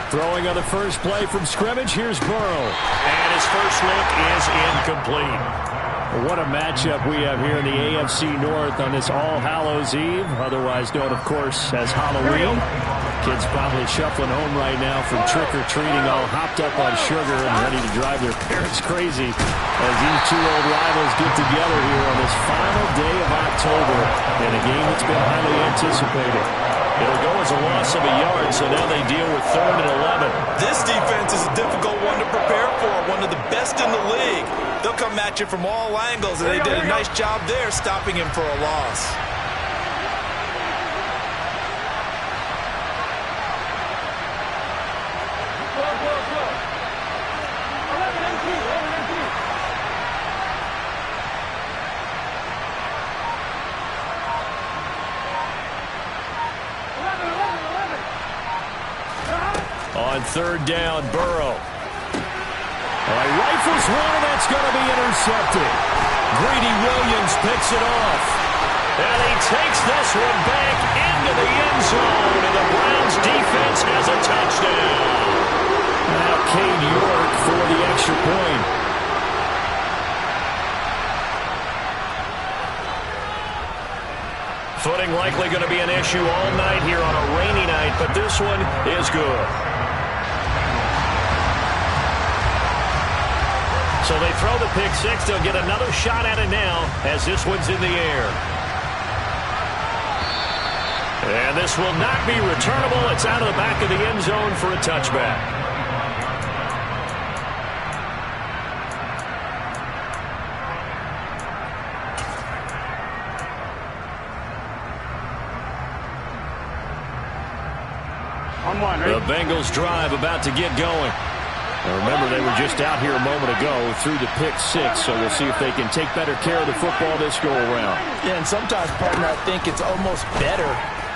Throwing on the first play from scrimmage, here's Burrow. And his first look is incomplete. What a matchup we have here in the AFC North on this All Hallows Eve, otherwise known, of course, as Halloween. Kids probably shuffling home right now from trick-or-treating, all hopped up on sugar and ready to drive their parents crazy as these two old rivals get together here on this final day of October in a game that's been highly anticipated. It'll go as a loss of a yard, so now they deal with 3rd and 11. This defense is a difficult one to prepare for, one of the best in the league. They'll come at you from all angles, and they did a nice job there stopping him for a loss. On 3rd down, Burrow. Rifles one, and that's going to be intercepted. Greedy Williams picks it off. And he takes this one back into the end zone, and the Browns defense has a touchdown. Now Cade York for the extra point. Footing likely going to be an issue all night here on a rainy night, but this one is good. So they throw the pick six. They'll get another shot at it now as this one's in the air. And this will not be returnable. It's out of the back of the end zone for a touchback. The Bengals drive about to get going. Now remember, they were just out here a moment ago through the pick six, so we'll see if they can take better care of the football this go around. Yeah, and sometimes, partner, I think it's almost better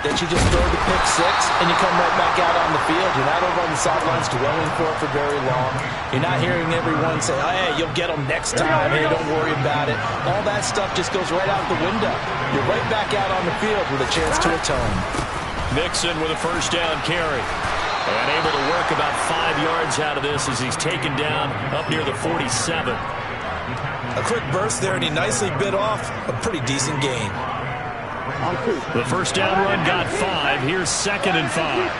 that you just throw the pick six and you come right back out on the field. You're not over on the sidelines dwelling for it for very long. You're not hearing everyone say, oh, hey, you'll get them next time. Hey, don't worry about it. All that stuff just goes right out the window. You're right back out on the field with a chance to atone. Mixon with a first down carry. And able to work about 5 yards out of this as he's taken down up near the 47. A quick burst there, and he nicely bit off a pretty decent gain. The first down run got 5. Here's 2nd and 5.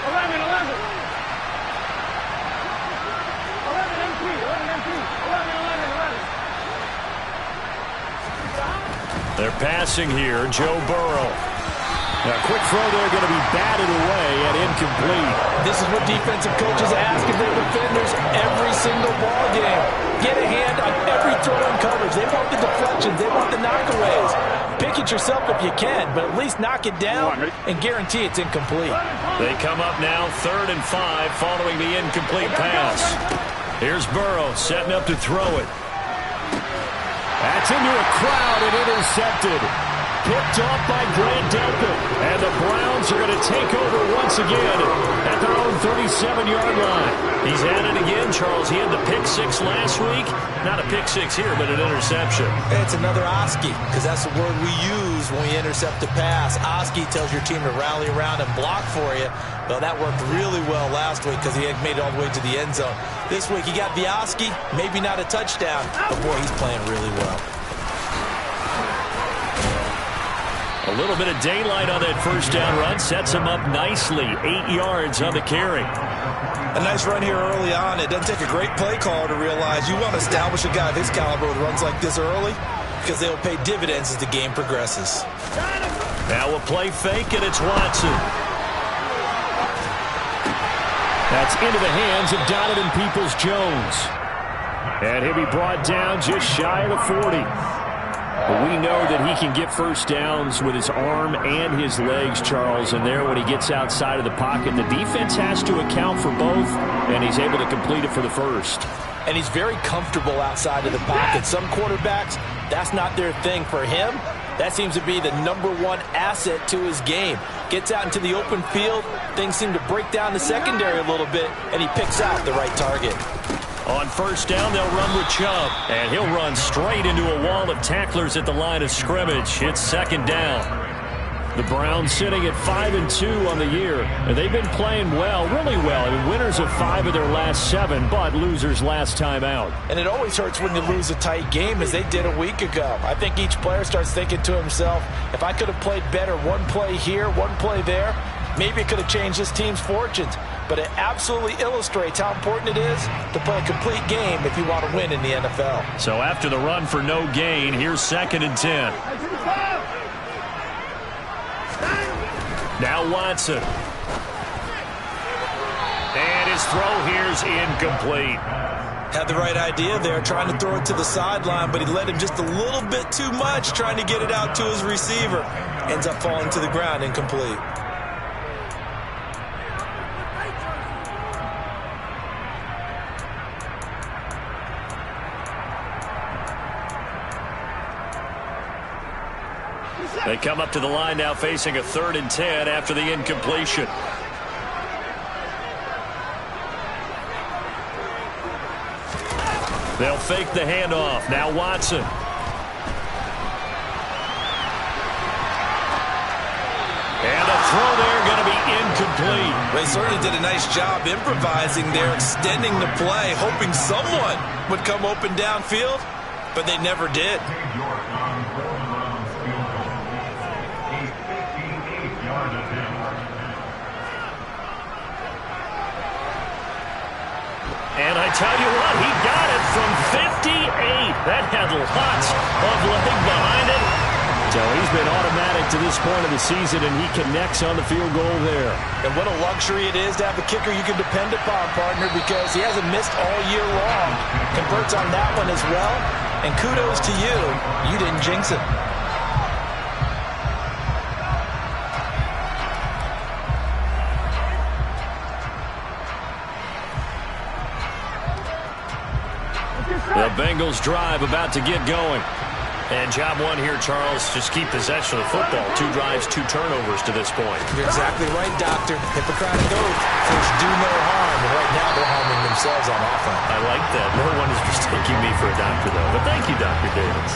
They're passing here. Joe Burrow. Now, a quick throw there going to be batted away and incomplete. This is what defensive coaches ask of their defenders every single ball game. Get a hand on every throw in coverage. They want the deflections. They want the knockaways. Pick it yourself if you can, but at least knock it down and guarantee it's incomplete. They come up now 3rd and 5 following the incomplete pass. Here's Burrow setting up to throw it. That's into a crowd and intercepted. Picked off by Grant Delpit. And the Browns are going to take over once again at their own 37-yard line. He's at it again, Charles. He had the pick six last week. Not a pick six here, but an interception. It's another Oski, because that's the word we use when we intercept a pass. Oski tells your team to rally around and block for you. Well, that worked really well last week because he had made it all the way to the end zone. This week he got the Oski, maybe not a touchdown, but boy, he's playing really well. A little bit of daylight on that first down run sets him up nicely. 8 yards on the carry. A nice run here early on. It doesn't take a great play caller to realize you want to establish a guy of his caliber with runs like this early because they'll pay dividends as the game progresses. Now a play fake, and it's Watson. That's into the hands of Donovan Peoples-Jones. And he'll be brought down just shy of the 40. But we know that he can get first downs with his arm and his legs, Charles, and there when he gets outside of the pocket, the defense has to account for both, and he's able to complete it for the first. And he's very comfortable outside of the pocket. Some quarterbacks, that's not their thing. For him, that seems to be the #1 asset to his game. Gets out into the open field, things seem to break down the secondary a little bit, and he picks out the right target. On first down, they'll run with Chubb. And he'll run straight into a wall of tacklers at the line of scrimmage. It's second down. The Browns sitting at 5-2 on the year. And they've been playing well, really well. I mean, winners of 5 of their last 7, but losers last time out. And it always hurts when you lose a tight game, as they did a week ago. I think each player starts thinking to himself, if I could have played better one play here, one play there, maybe it could have changed this team's fortunes. But it absolutely illustrates how important it is to play a complete game if you want to win in the NFL. So after the run for no gain, here's 2nd and 10. Now Watson. And his throw here's incomplete. Had the right idea there, trying to throw it to the sideline, but he led him just a little bit too much, trying to get it out to his receiver. Ends up falling to the ground, incomplete. They come up to the line now facing a 3rd and 10 after the incompletion. They'll fake the handoff. Now Watson. And a throw there going to be incomplete. They certainly did a nice job improvising there, extending the play, hoping someone would come open downfield, but they never did. And I tell you what, he got it from 58. That had lots of leg behind it. So he's been automatic to this point of the season, and he connects on the field goal there. And what a luxury it is to have a kicker you can depend upon, partner, because he hasn't missed all year long. Converts on that one as well. And kudos to you. You didn't jinx it. The Bengals drive about to get going. And job one here, Charles, just keep possession of the football. 2 drives, 2 turnovers to this point. You're exactly right, Doctor. Hippocratic oath. First, do no harm. And right now, they're harming themselves on offense. I like that. No one is mistaking me for a doctor, though. But thank you, Dr. Davis.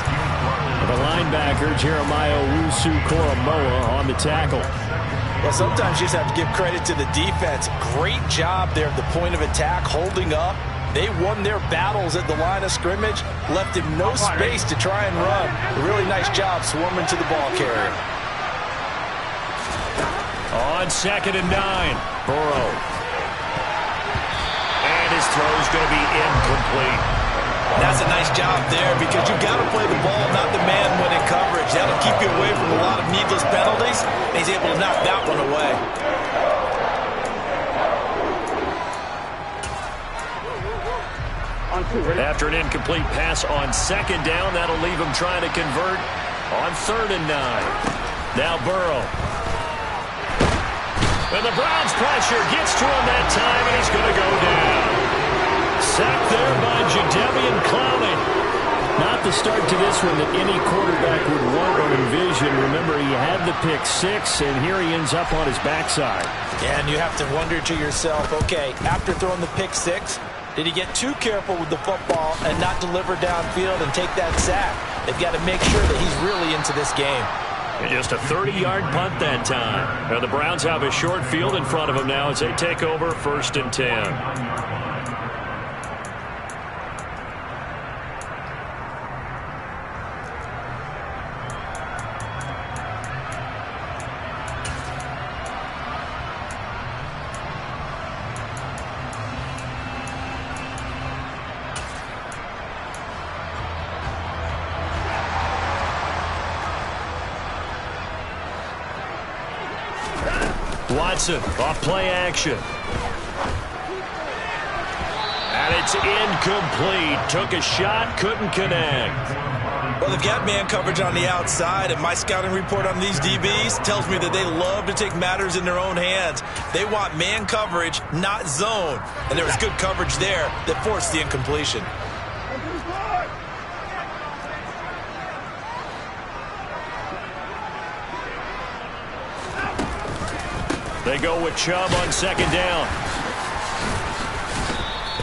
The linebacker, Jeremiah Owusu-Koramoah, on the tackle. Well, sometimes you just have to give credit to the defense. Great job there at the point of attack, holding up. They won their battles at the line of scrimmage, left him no space to try and run. A really nice job swarming to the ball carrier. On 2nd and 9, Burrow. And his throw's going to be incomplete. That's a nice job there because you've got to play the ball, not the man when in coverage. That'll keep you away from a lot of needless penalties, and he's able to knock that one away. After an incomplete pass on 2nd down, that'll leave him trying to convert on 3rd and 9. Now Burrow. And the Browns pressure gets to him that time, and he's going to go down. Sacked there by Jadeveon Clowney. Not the start to this one that any quarterback would want or envision. Remember, he had the pick 6, and here he ends up on his backside. And you have to wonder to yourself, okay, after throwing the pick 6, did he get too careful with the football and not deliver downfield and take that sack? They've got to make sure that he's really into this game. And just a 30-yard punt that time. Now the Browns have a short field in front of them now as they take over 1st and 10. Watson off play action. And it's incomplete. Took a shot, couldn't connect. Well, they've got man coverage on the outside, and my scouting report on these DBs tells me that they love to take matters in their own hands. They want man coverage, not zone. And there was good coverage there that forced the incompletion. They go with Chubb on 2nd down.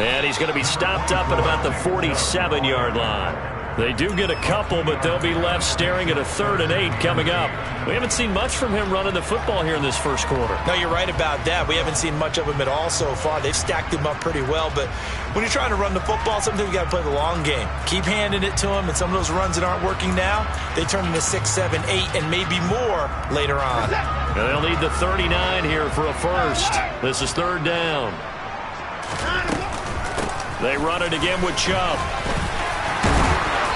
And he's going to be stopped up at about the 47-yard line. They do get a couple, but they'll be left staring at a 3rd and 8 coming up. We haven't seen much from him running the football here in this first quarter. No, you're right about that. We haven't seen much of him at all so far. They've stacked him up pretty well, but when you're trying to run the football, sometimes you got to play the long game. Keep handing it to him, and some of those runs that aren't working now, they turn into 6, 7, 8, and maybe more later on. And they'll need the 39 here for a first. This is 3rd down. They run it again with Chubb.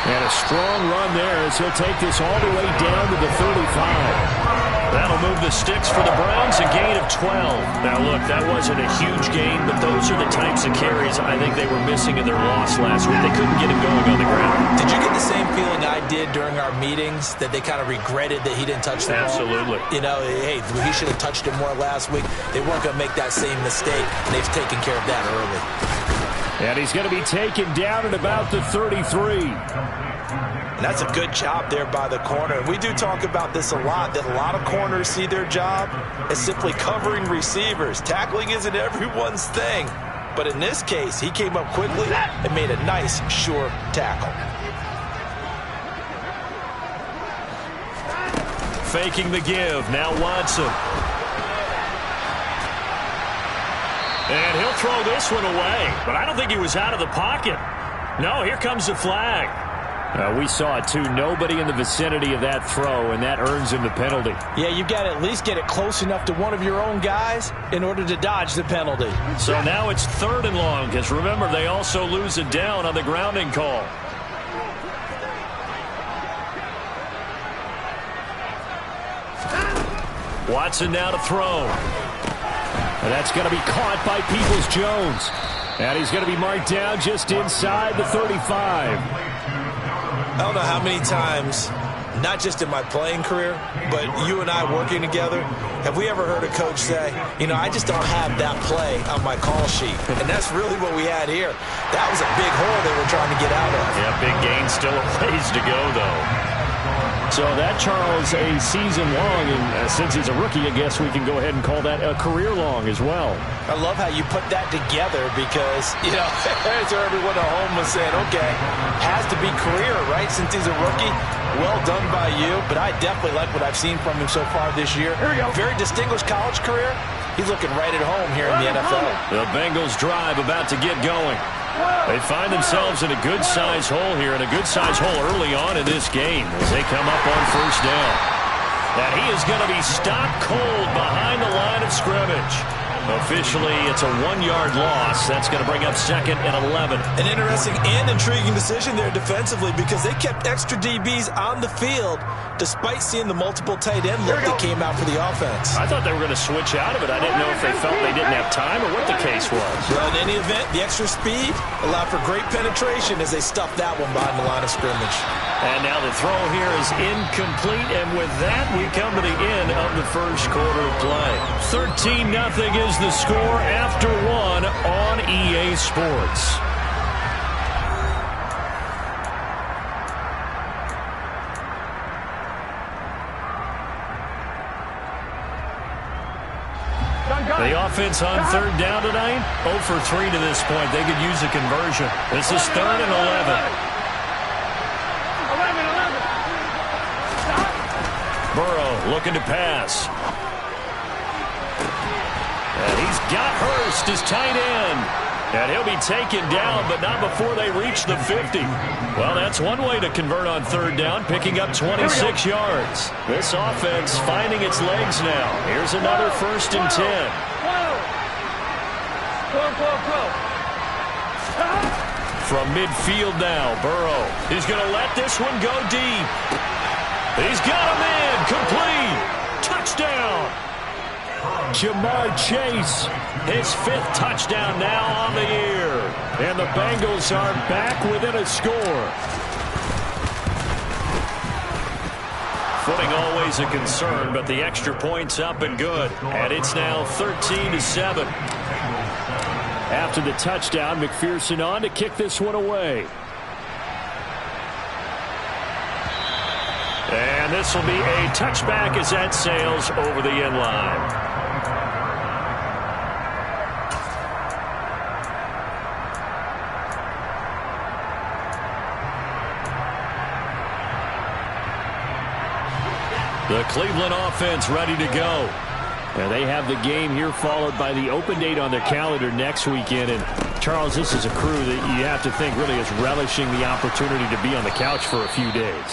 And a strong run there as he'll take this all the way down to the 35. That'll move the sticks for the Browns, a gain of 12. Now, look, that wasn't a huge gain, but those are the types of carries I think they were missing in their loss last week. They couldn't get him going on the ground. Did you get the same feeling I did during our meetings, that they kind of regretted that he didn't touch the ball? Absolutely. You know, hey, he should have touched it more last week. They weren't going to make that same mistake, and they've taken care of that early. And he's going to be taken down at about the 33. And that's a good job there by the corner. We do talk about this a lot, that a lot of corners see their job as simply covering receivers. Tackling isn't everyone's thing. But in this case, he came up quickly and made a nice, sure tackle. Faking the give. Now Watson. And he'll throw this one away. But I don't think he was out of the pocket. No, here comes the flag. We saw it, too. Nobody in the vicinity of that throw, and that earns him the penalty. Yeah, you've got to at least get it close enough to one of your own guys in order to dodge the penalty. So now it's 3rd and long, because remember, they also lose it down on the grounding call. Watson now to throw. And that's going to be caught by Peoples-Jones. And he's going to be marked down just inside the 35. I don't know how many times, not just in my playing career, but you and I working together, have we ever heard a coach say, you know, I just don't have that play on my call sheet. And that's really what we had here. That was a big hole they were trying to get out of. Yeah, big gain, still a ways to go, though. So that, Charles, a season long, and since he's a rookie, I guess we can go ahead and call that a career long as well. I love how you put that together because, you know, so everyone at home was saying, okay, has to be career, right, since he's a rookie. Well done by you, but I definitely like what I've seen from him so far this year. Here we go. Very distinguished college career. He's looking right at home here in the NFL. The Bengals drive about to get going. They find themselves in a good-sized hole here, and a good-sized hole early on in this game as they come up on 1st down. And he is going to be stopped cold behind the line of scrimmage. Officially, it's a 1-yard loss. That's going to bring up 2nd and 11. An interesting and intriguing decision there defensively because they kept extra DBs on the field despite seeing the multiple tight end look that came out for the offense. I thought they were going to switch out of it. I didn't know if they felt they didn't have time or what the case was. Well, in any event, the extra speed allowed for great penetration as they stuffed that one behind the line of scrimmage. And now the throw here is incomplete, and with that, we come to the end of the first quarter of play. 13-0 is the score after 1 on EA Sports. The offense on 3rd down tonight, 0 for 3 to this point. They could use a conversion. This is 3rd and 11. Burrow looking to pass. And he's got Hurst, his tight end. And he'll be taken down, but not before they reach the 50. Well, that's one way to convert on 3rd down, picking up 26 yards. This offense finding its legs now. Here's another 1st and 10. From midfield now, Burrow. He's going to let this one go deep. He's got a man, complete. Touchdown. Jamar Chase, his 5th touchdown now on the year. And the Bengals are back within a score. Footing always a concern, but the extra point's up and good. And it's now 13-7. After the touchdown, McPherson on to kick this one away. And this will be a touchback as that sails over the end line. The Cleveland offense ready to go. And they have the game here followed by the open date on their calendar next weekend. And, Charles, this is a crew that you have to think really is relishing the opportunity to be on the couch for a few days.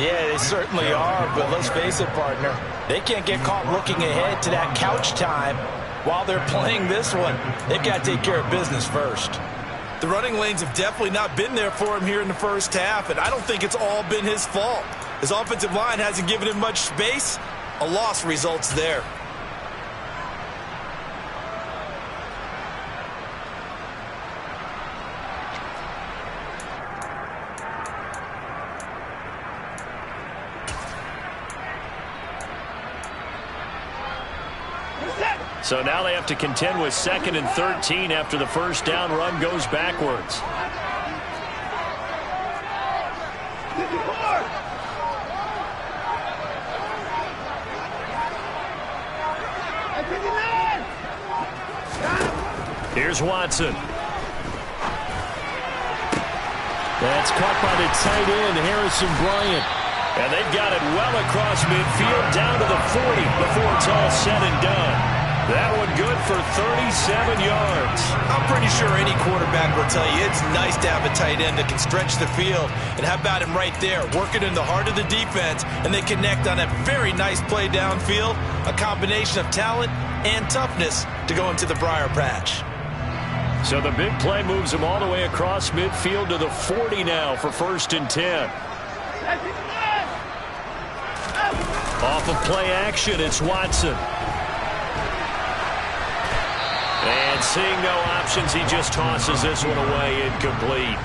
Yeah, they certainly are. But let's face it, partner, they can't get caught looking ahead to that couch time while they're playing this one. They've got to take care of business first. The running lanes have definitely not been there for him here in the first half, and I don't think it's all been his fault. His offensive line hasn't given him much space. A loss results there. So now they have to contend with 2nd and 13 after the first down run goes backwards. Here's Watson. That's caught by the tight end, Harrison Bryant. And they've got it well across midfield down to the 40 before it's all said and done. That one good for 37 yards. I'm pretty sure any quarterback will tell you it's nice to have a tight end that can stretch the field. And how about him right there, working in the heart of the defense, and they connect on a very nice play downfield, a combination of talent and toughness to go into the briar patch. So the big play moves him all the way across midfield to the 40 now for 1st and 10. Off of play action, it's Watson. And seeing no options, he just tosses this one away incomplete.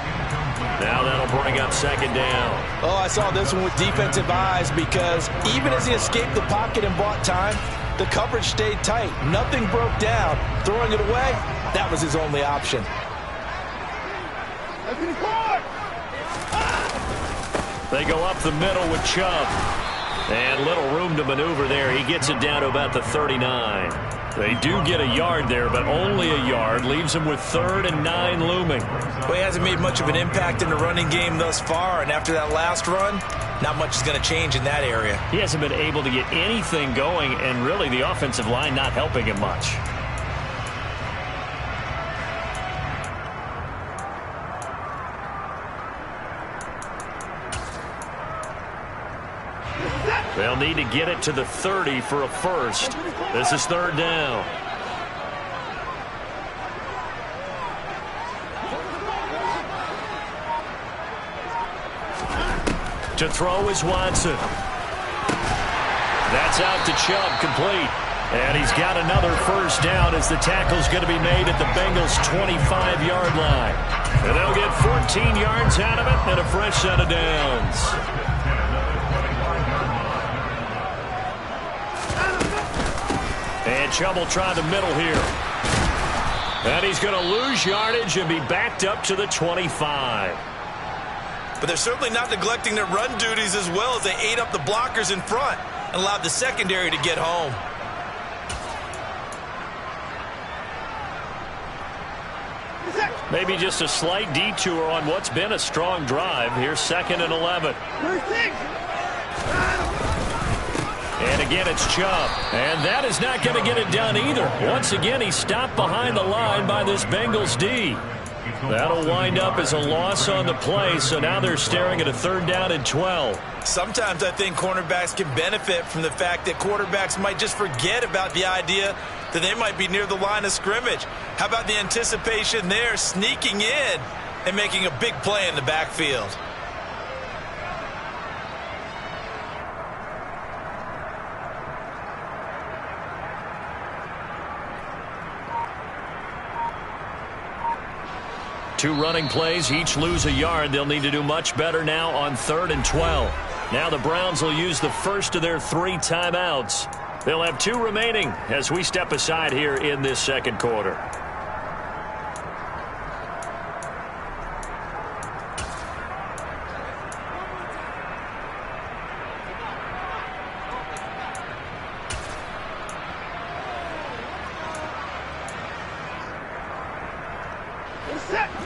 Now that'll bring up 2nd down. Oh, I saw this one with defensive eyes because even as he escaped the pocket and bought time, the coverage stayed tight. Nothing broke down. Throwing it away, that was his only option. They go up the middle with Chubb. And little room to maneuver there. He gets it down to about the 39. They do get a yard there, but only a yard. Leaves him with 3rd and 9 looming. Well, he hasn't made much of an impact in the running game thus far, and after that last run, not much is going to change in that area. He hasn't been able to get anything going, and really the offensive line not helping him much. They'll need to get it to the 30 for a first. This is 3rd down. To throw is Watson. That's out to Chubb, complete. And he's got another first down as the tackle's going to be made at the Bengals' 25-yard line. And they'll get 14 yards out of it and a fresh set of downs. And Chubb will try the middle here. And he's going to lose yardage and be backed up to the 25. But they're certainly not neglecting their run duties as well as they ate up the blockers in front and allowed the secondary to get home. Maybe just a slight detour on what's been a strong drive. Here's 2nd and 11. And again, it's Chubb. And that is not going to get it done either. Once again, he's stopped behind the line by this Bengals D. That'll wind up as a loss on the play, so now they're staring at a 3rd down and 12. Sometimes I think cornerbacks can benefit from the fact that quarterbacks might just forget about the idea that they might be near the line of scrimmage. How about the anticipation there, sneaking in and making a big play in the backfield? Two running plays, each lose a yard. They'll need to do much better now on 3rd and 12. Now the Browns will use the first of their 3 timeouts. They'll have 2 remaining as we step aside here in this 2nd quarter.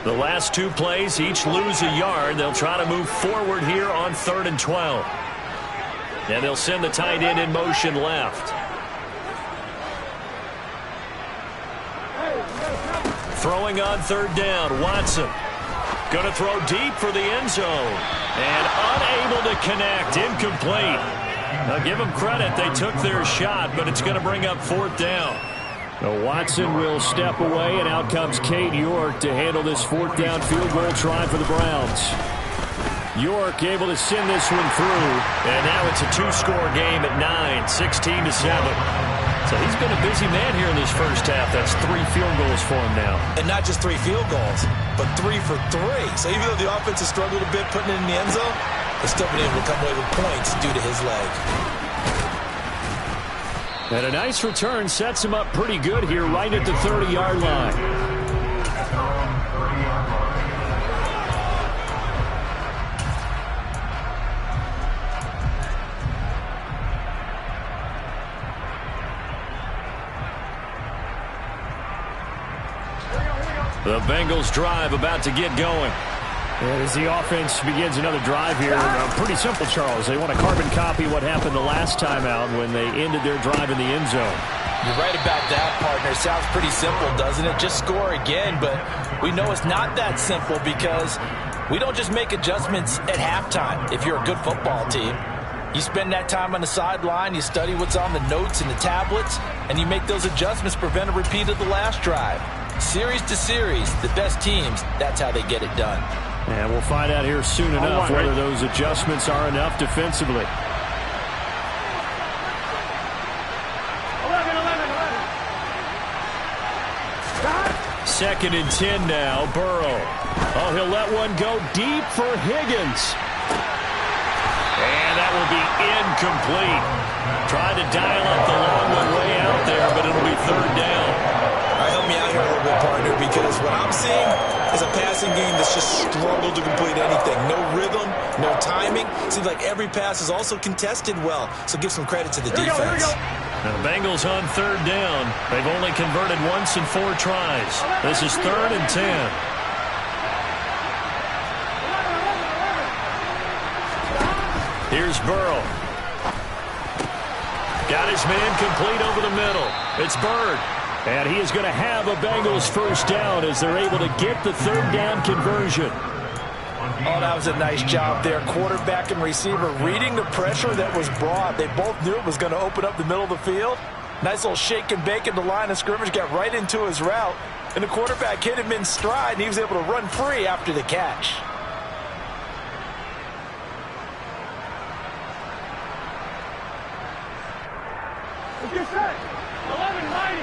The last 2 plays, each lose a yard. They'll try to move forward here on 3rd and 12. And they'll send the tight end in motion left. Throwing on third down, Watson. Going to throw deep for the end zone. And unable to connect, incomplete. Now give them credit, they took their shot, but it's going to bring up fourth down. Now Watson will step away, and out comes Cade York to handle this fourth down field goal try for the Browns. York able to send this one through, and now it's a two-score game at 9, 16-7. So he's been a busy man here in this first half. That's 3 field goals for him now. And not just 3 field goals, but 3 for 3. So even though the offense has struggled a bit putting it in the end zone, they've still been able to come away with points due to his leg. And a nice return sets him up pretty good here right at the 30-yard line. The Bengals drive about to get going. And as the offense begins another drive here, pretty simple, Charles. They want to carbon copy what happened the last time out when they ended their drive in the end zone. You're right about that, partner. Sounds pretty simple, doesn't it? Just score again, but we know it's not that simple because we don't just make adjustments at halftime. If you're a good football team, you spend that time on the sideline, you study what's on the notes and the tablets, and you make those adjustments, prevent a repeat of the last drive. Series to series, the best teams, that's how they get it done. And we'll find out here soon enough whether those adjustments are enough defensively. 11. Second and 10 now, Burrow. Oh, he'll let one go deep for Higgins. And that will be incomplete. Tried to dial up the long one way out there, but it'll be third down. All right, help me out here a little bit, partner, because what I'm seeing is a passing game that's just struggled to complete anything. No rhythm, no timing. Seems like every pass is also contested well, so give some credit to the defense. Now, the Bengals on third down. They've only converted once in 4 tries. This is 3rd and 10. Here's Burrow. Got his man complete over the middle. It's Bird. And he is going to have a Bengals first down as they're able to get the third down conversion. Oh, that was a nice job there. Quarterback and receiver reading the pressure that was brought. They both knew it was going to open up the middle of the field. Nice little shake and bake in the line of scrimmage, got right into his route. And the quarterback hit him in stride, and he was able to run free after the catch. Get set. 11-90.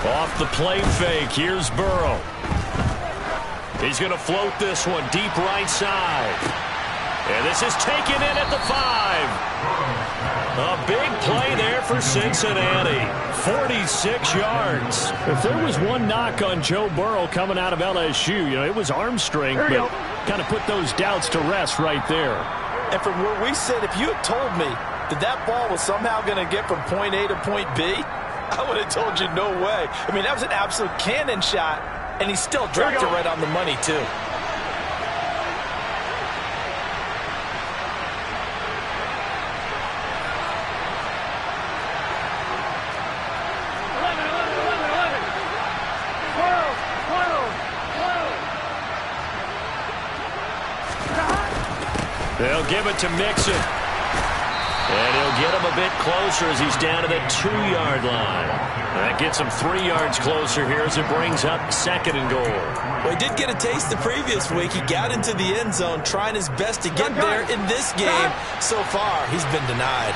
Off the play fake, here's Burrow. He's going to float this one deep right side. And this is taken in at the 5. A big play there for Cincinnati. 46 yards. If there was one knock on Joe Burrow coming out of LSU, it was arm strength, but kind of put those doubts to rest right there. And from where we sit, if you had told me that ball was somehow going to get from point A to point B, I would have told you no way. I mean, that was an absolute cannon shot, and he still dropped it right on the money, too. They'll give it to Mixon. And he'll get him a bit closer as he's down to the 2-yard line. That gets him 3 yards closer here as it brings up 2nd and goal. Well, he did get a taste the previous week. He got into the end zone trying his best to get there in this game. So far, he's been denied.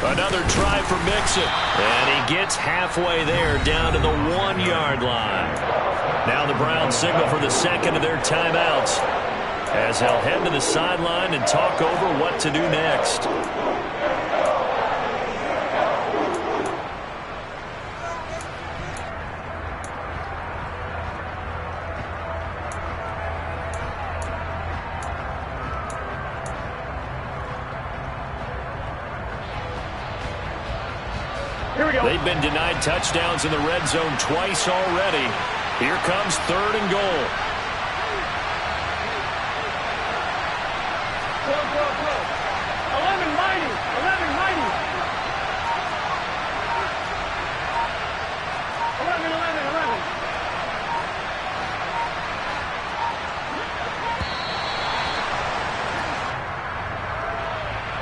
Another try for Mixon. And he gets halfway there down to the 1-yard line. Now the Browns signal for the second of their timeouts, as they'll head to the sideline and talk over what to do next. Here we go. They've been denied touchdowns in the red zone twice already. Here comes 3rd and goal.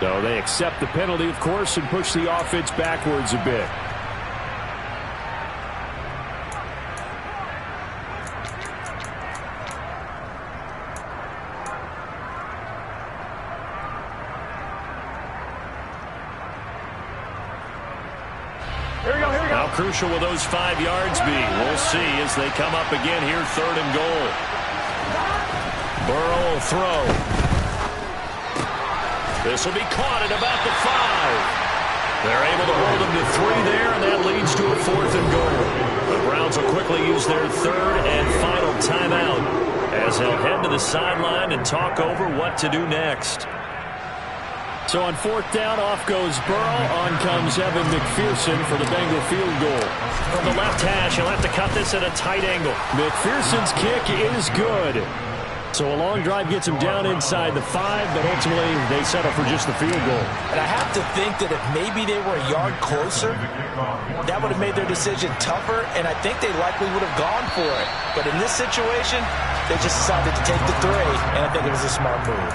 So they accept the penalty, of course, and push the offense backwards a bit. How crucial will those 5 yards be? We'll see as they come up again here, 3rd and goal. Burrow will throw. This will be caught at about the 5. They're able to hold them to 3 there, and that leads to a 4th and goal. The Browns will quickly use their 3rd and final timeout as they'll head to the sideline and talk over what to do next. So on 4th down, off goes Burrow. On comes Evan McPherson for the Bengal field goal. From the left hash, he'll have to cut this at a tight angle. McPherson's kick is good. So a long drive gets him down inside the 5, but ultimately they settle for just the field goal. And I have to think that if maybe they were a yard closer, that would have made their decision tougher, and I think they likely would have gone for it. But in this situation, they just decided to take the 3, and I think it was a smart move.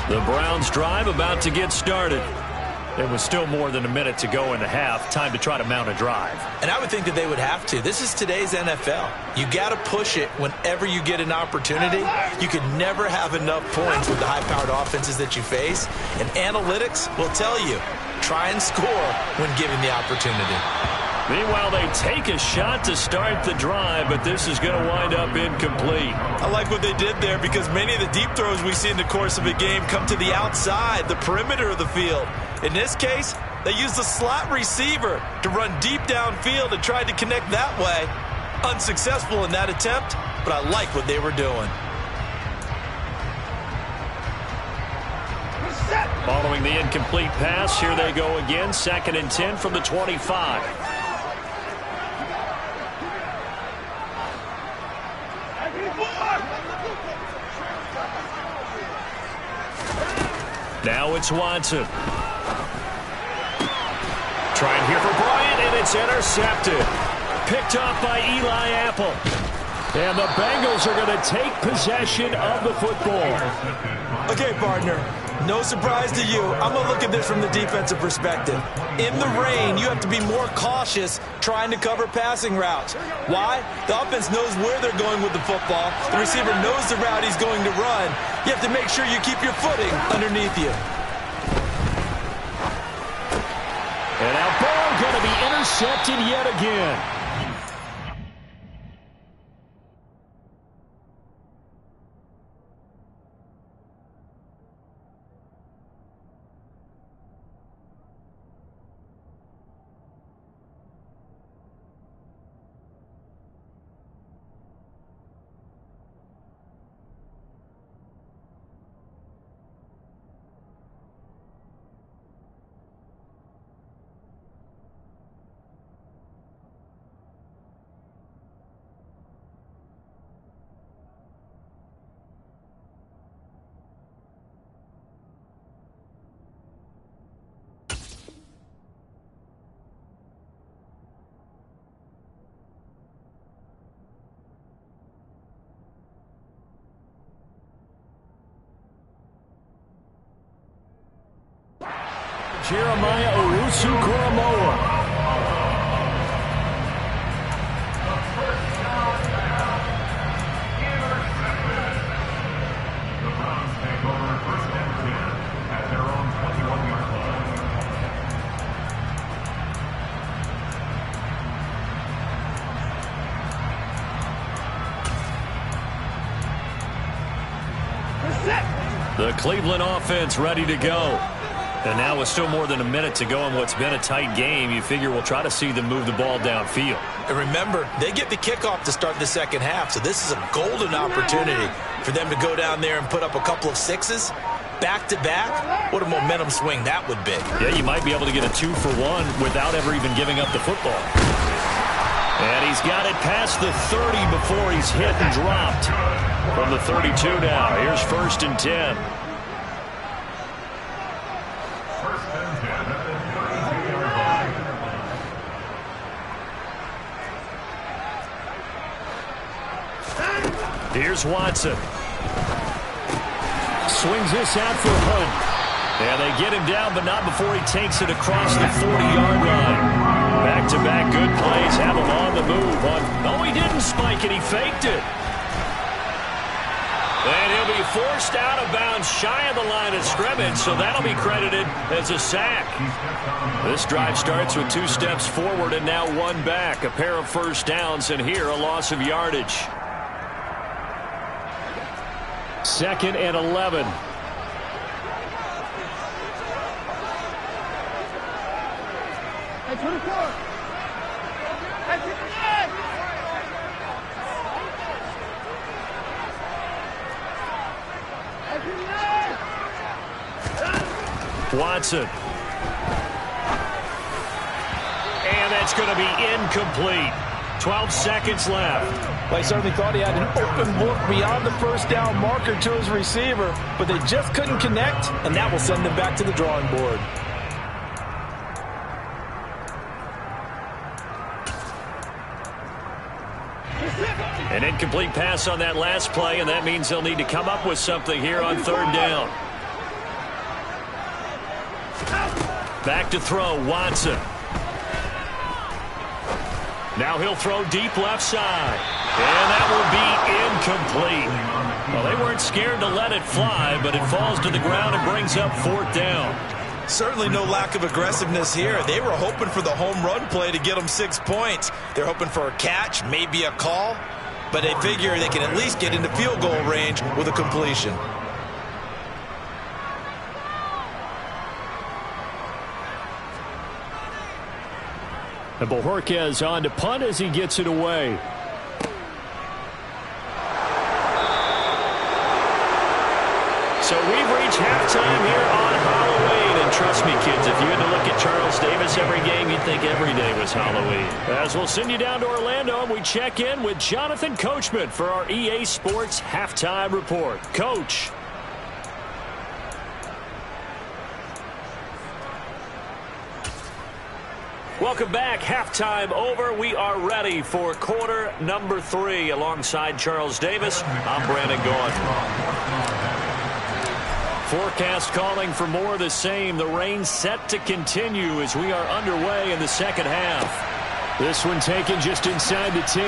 The Browns drive about to get started. There was still more than a minute to go in the half. Time to try to mount a drive. And I would think that they would have to. This is today's NFL. You got to push it whenever you get an opportunity. You can never have enough points with the high-powered offenses that you face. And analytics will tell you, try and score when given the opportunity. Meanwhile, they take a shot to start the drive, but this is going to wind up incomplete. I like what they did there because many of the deep throws we see in the course of a game come to the outside, the perimeter of the field. In this case, they used the slot receiver to run deep downfield and tried to connect that way. Unsuccessful in that attempt, but I like what they were doing. Following the incomplete pass, here they go again. 2nd and 10 from the 25. Now it's Watson. Trying here for Bryant, and it's intercepted. Picked off by Eli Apple. And the Bengals are going to take possession of the football. Okay, partner, no surprise to you. I'm going to look at this from the defensive perspective. In the rain, you have to be more cautious trying to cover passing routes. Why? The offense knows where they're going with the football. The receiver knows the route he's going to run. You have to make sure you keep your footing underneath you. And now ball going to be intercepted yet again. Jeremiah Owusu-Koramoah. The Cleveland offense ready to go. And now with still more than a minute to go in what's been a tight game, you figure we'll try to see them move the ball downfield. And remember, they get the kickoff to start the second half, so this is a golden opportunity for them to go down there and put up a couple of sixes. Back-to-back, what a momentum swing that would be. Yeah, you might be able to get a 2-for-1 without ever even giving up the football. And he's got it past the 30 before he's hit and dropped. From the 32 now, here's 1st and 10. Here's Watson. Swings this out for Hunt. And they get him down, but not before he takes it across the 40-yard line. Back-to-back good plays have him on the move. No, he didn't spike it. He faked it. And he'll be forced out of bounds shy of the line of scrimmage, so that'll be credited as a sack. This drive starts with 2 steps forward and now 1 back. A pair of first downs, and here a loss of yardage. 2nd and 11. Hey, 24. Hey, 59. Watson. And that's going to be incomplete. 12 seconds left. Well, he certainly thought he had an open look beyond the first down marker to his receiver, but they just couldn't connect, and that will send them back to the drawing board. An incomplete pass on that last play, and that means they'll need to come up with something here on 3rd down. Back to throw, Watson. Now he'll throw deep left side. And that will be incomplete. Well, they weren't scared to let it fly, but it falls to the ground and brings up 4th down. Certainly no lack of aggressiveness here. They were hoping for the home run play to get them 6 points. They're hoping for a catch, maybe a call, but they figure they can at least get into field goal range with a completion. And Bojorquez on to punt as he gets it away. So we've reached halftime here on Halloween. And trust me, kids, if you had to look at Charles Davis every game, you'd think every day was Halloween. As we'll send you down to Orlando, and we check in with Jonathan Coachman for our EA Sports Halftime Report. Coach. Welcome back. Halftime over. We are ready for quarter number 3. Alongside Charles Davis, I'm Brandon Gaudin. Forecast calling for more of the same. The rain set to continue as we are underway in the second half. This one taken just inside the 10.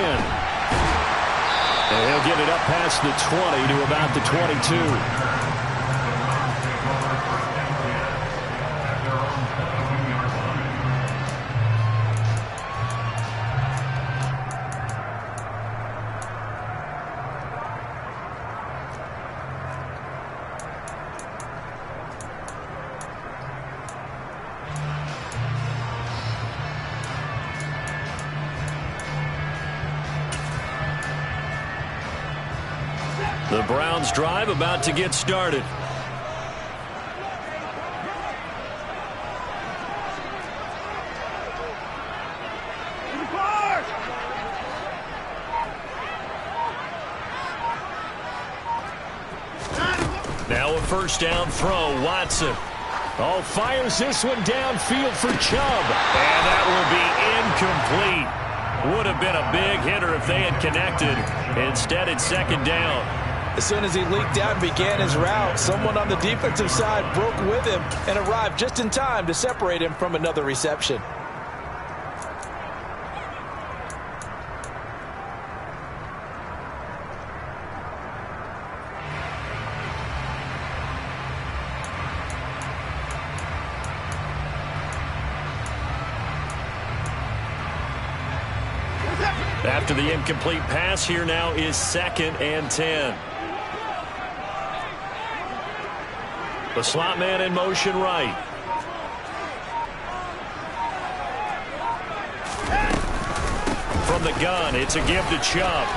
And he'll get it up past the 20 to about the 22. The Browns drive about to get started. Now a first down throw, Watson. Oh, fires this one downfield for Chubb. And that will be incomplete. Would have been a big hitter if they had connected. Instead, it's second down. As soon as he leaked out and began his route, someone on the defensive side broke with him and arrived just in time to separate him from another reception. After the incomplete pass, here now is 2nd and 10. The slot man in motion right. From the gun, it's a give to Chubb.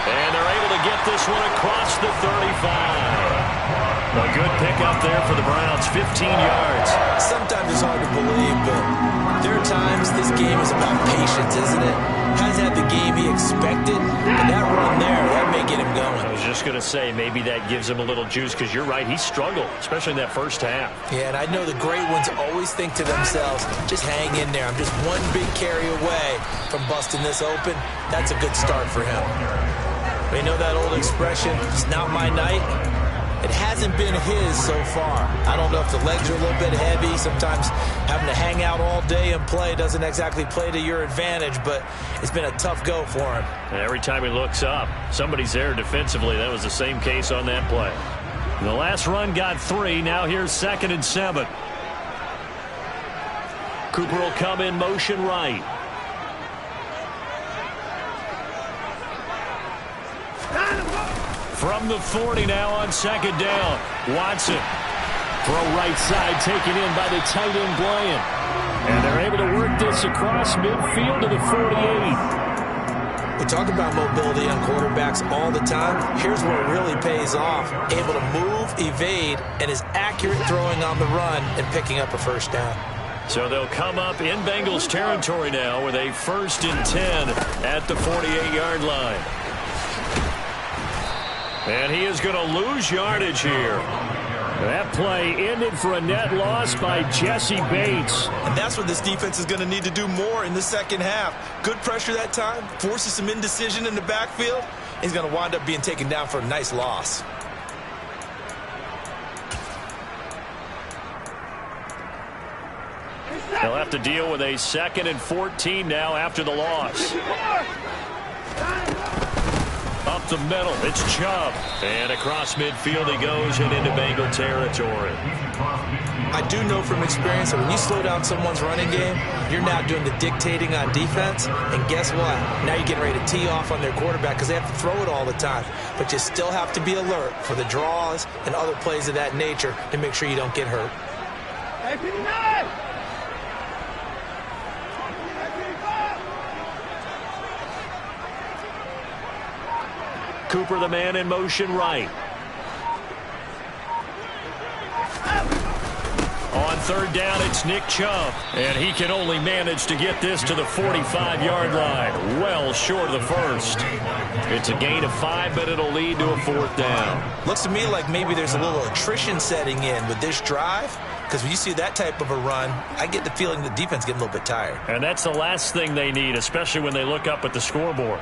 And they're able to get this one across the 35. A good pickup there for the Browns, 15 yards. Sometimes it's hard to believe, but there are times this game is about patience, isn't it? Hasn't had the game he expected, but that run there, that may get him going. I was just going to say, maybe that gives him a little juice, because you're right, he struggled, especially in that first half. Yeah, and I know the great ones always think to themselves, just hang in there. I'm just one big carry away from busting this open. That's a good start for him. We know that old expression, it's not my night. It hasn't been his so far. I don't know if the legs are a little bit heavy. Sometimes having to hang out all day and play doesn't exactly play to your advantage, but it's been a tough go for him. And every time he looks up, somebody's there defensively. That was the same case on that play. The last run got 3. Now here's 2nd and 7. Cooper will come in motion right. From the 40 now on 2nd down. Watson. Throw right side taken in by the tight end Bryant. And they're able to work this across midfield to the 48. We talk about mobility on quarterbacks all the time. Here's where it really pays off. Able to move, evade, and is accurate throwing on the run and picking up a first down. So they'll come up in Bengals territory now with a 1st and 10 at the 48-yard line. And he is going to lose yardage here. That play ended for a net loss by Jesse Bates. And that's what this defense is going to need to do more in the second half. Good pressure that time, forces some indecision in the backfield. He's going to wind up being taken down for a nice loss. They'll have to deal with a 2nd and 14 now after the loss. Up the middle, it's Chubb. And across midfield he goes and into Bengal territory. I do know from experience that when you slow down someone's running game, you're now doing the dictating on defense. And guess what? Now you're getting ready to tee off on their quarterback because they have to throw it all the time. But you still have to be alert for the draws and other plays of that nature to make sure you don't get hurt. Cooper, the man in motion right. On 3rd down, it's Nick Chubb. And he can only manage to get this to the 45-yard line. Well short of the 1st. It's a gain of 5, but it'll lead to a 4th down. Looks to me like maybe there's a little attrition setting in with this drive. Because when you see that type of a run, I get the feeling the defense getting a little bit tired. And that's the last thing they need, especially when they look up at the scoreboard.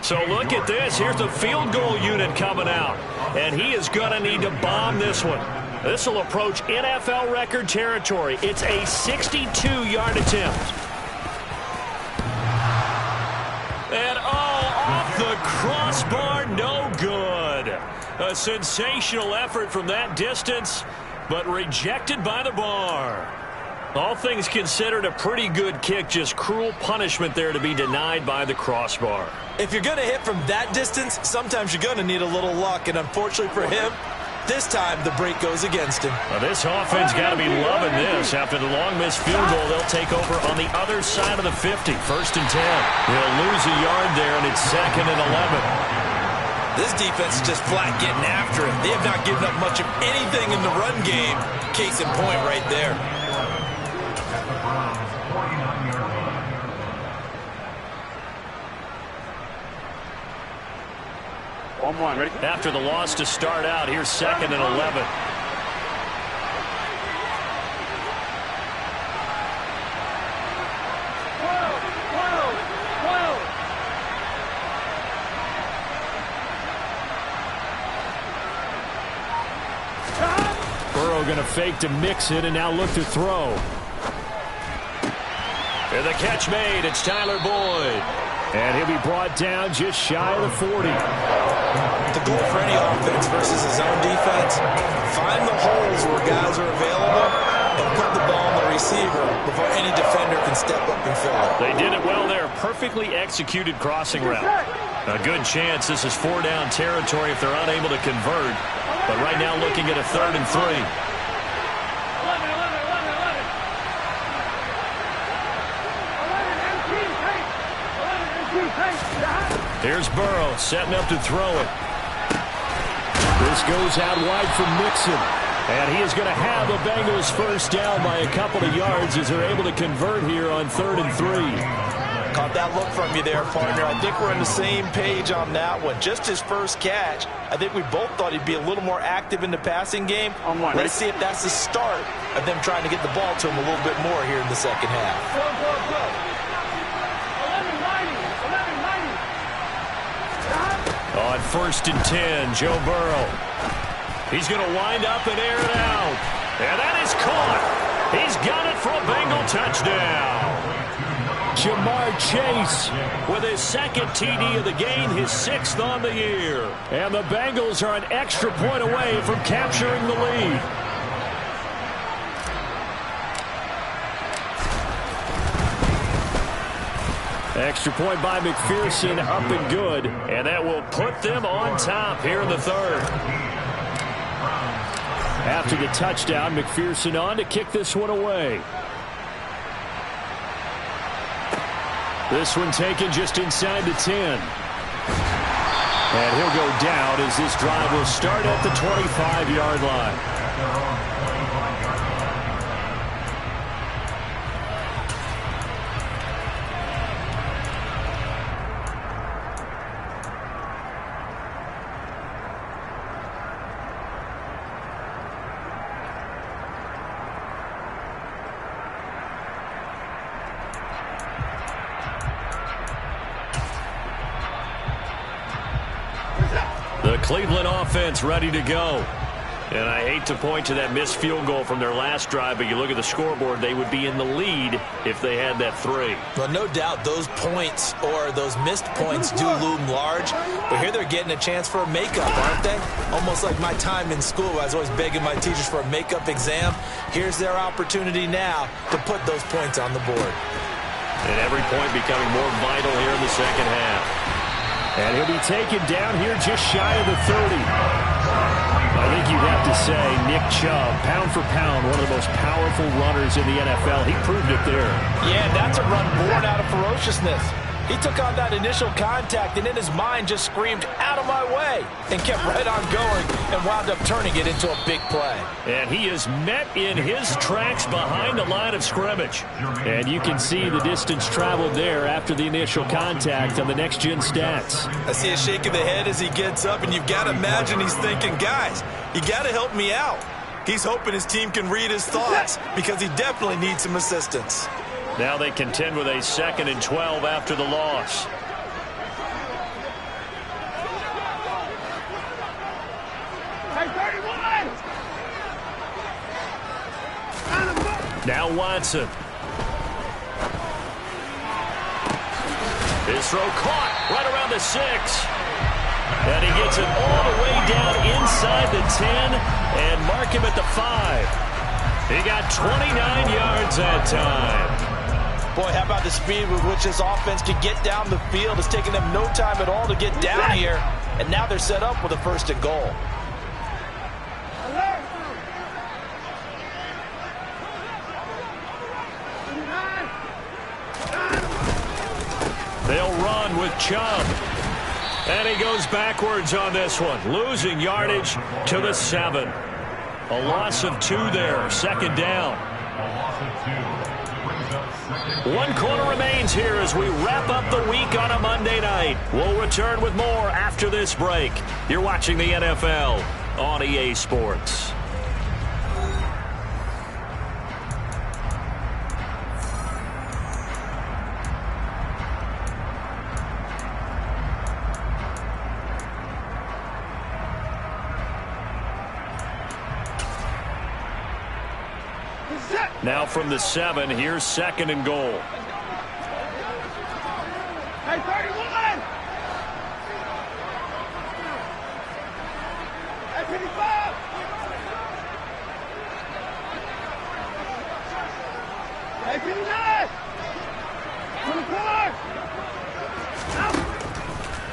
So look at this. Here's the field goal unit coming out. And he is going to need to bomb this one. This will approach NFL record territory. It's a 62-yard attempt. And off the crossbar, no good. A sensational effort from that distance, but rejected by the bar. All things considered, a pretty good kick, just cruel punishment there to be denied by the crossbar. If you're going to hit from that distance, sometimes you're going to need a little luck, and unfortunately for him, this time the break goes against him. Now this offense got to be loving this. After the long missed field goal, they'll take over on the other side of the 50, 1st and 10. He'll lose a yard there, and it's 2nd and 11. This defense is just flat getting after it. They have not given up much of anything in the run game. Case in point right there. Ready? After the loss to start out, here's 2nd and 11. Burrow going to fake to mix it and now look to throw. And the catch made. It's Tyler Boyd. And he'll be brought down just shy of the 40. The goal for any offense versus his own defense, find the holes where guys are available and put the ball on the receiver before any defender can step up and fill it. They did it well there. Perfectly executed crossing route. A good chance this is 4-down territory if they're unable to convert. But right now looking at a 3rd and 3. Here's Burrow setting up to throw it. This goes out wide for Mixon. And he is going to have the Bengals first down by a couple of yards as they're able to convert here on 3rd and 3. Caught that look from you there, partner. I think we're on the same page on that one. Just his first catch. I think we both thought he'd be a little more active in the passing game. Let's see if that's the start of them trying to get the ball to him a little bit more here in the second half. Go, go, go. 11-90. On 1st and 10, Joe Burrow. He's going to wind up and air it out. And that is caught. He's got it for a Bengal touchdown. Jamar Chase with his 2nd TD of the game, his 6th on the year. And the Bengals are an extra point away from capturing the lead. Extra point by McPherson, up and good. And that will put them on top here in the 3rd. After the touchdown, McPherson on to kick this one away. This one taken just inside the 10. And he'll go down as this drive will start at the 25-yard line. The Cleveland offense ready to go. And I hate to point to that missed field goal from their last drive, but you look at the scoreboard, they would be in the lead if they had that 3. Well, no doubt those points or those missed points do loom large. But here they're getting a chance for a makeup, aren't they? Almost like my time in school. I was always begging my teachers for a makeup exam. Here's their opportunity now to put those points on the board. And every point becoming more vital here in the second half. And he'll be taken down here just shy of the 30. I think you'd have to say Nick Chubb, pound for pound, one of the most powerful runners in the NFL. He proved it there. Yeah, that's a run born out of ferociousness. He took on that initial contact and in his mind just screamed, "Out of my way," and kept right on going and wound up turning it into a big play. And he is met in his tracks behind the line of scrimmage. And you can see the distance traveled there after the initial contact on the next-gen stats. I see a shake of the head as he gets up, and you've got to imagine he's thinking, guys, you got to help me out. He's hoping his team can read his thoughts because he definitely needs some assistance. Now they contend with a 2nd and 12 after the loss. Now Watson. His throw caught right around the 6. And he gets it all the way down inside the 10 and mark him at the 5. He got 29 yards that time. Boy, how about the speed with which this offense can get down the field? It's taken them no time at all to get down here. And now they're set up with a 1st and goal. They'll run with Chubb. And he goes backwards on this one, losing yardage to the 7. A loss of 2 there, 2nd down. 1 quarter remains here as we wrap up the week on a Monday night. We'll return with more after this break. You're watching the NFL on EA Sports. Now from the 7, here's 2nd and goal. Hey, 31! Hey, 55! Hey, 59!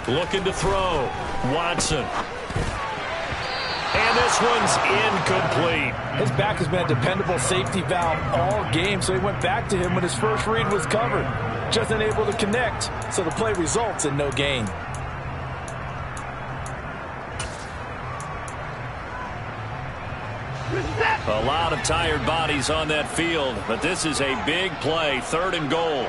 24! Looking to throw. Watson. And this one's incomplete. His back has been a dependable safety valve all game, so he went back to him when his first read was covered. Just unable to connect, so the play results in no gain. A lot of tired bodies on that field, but this is a big play, 3rd and goal.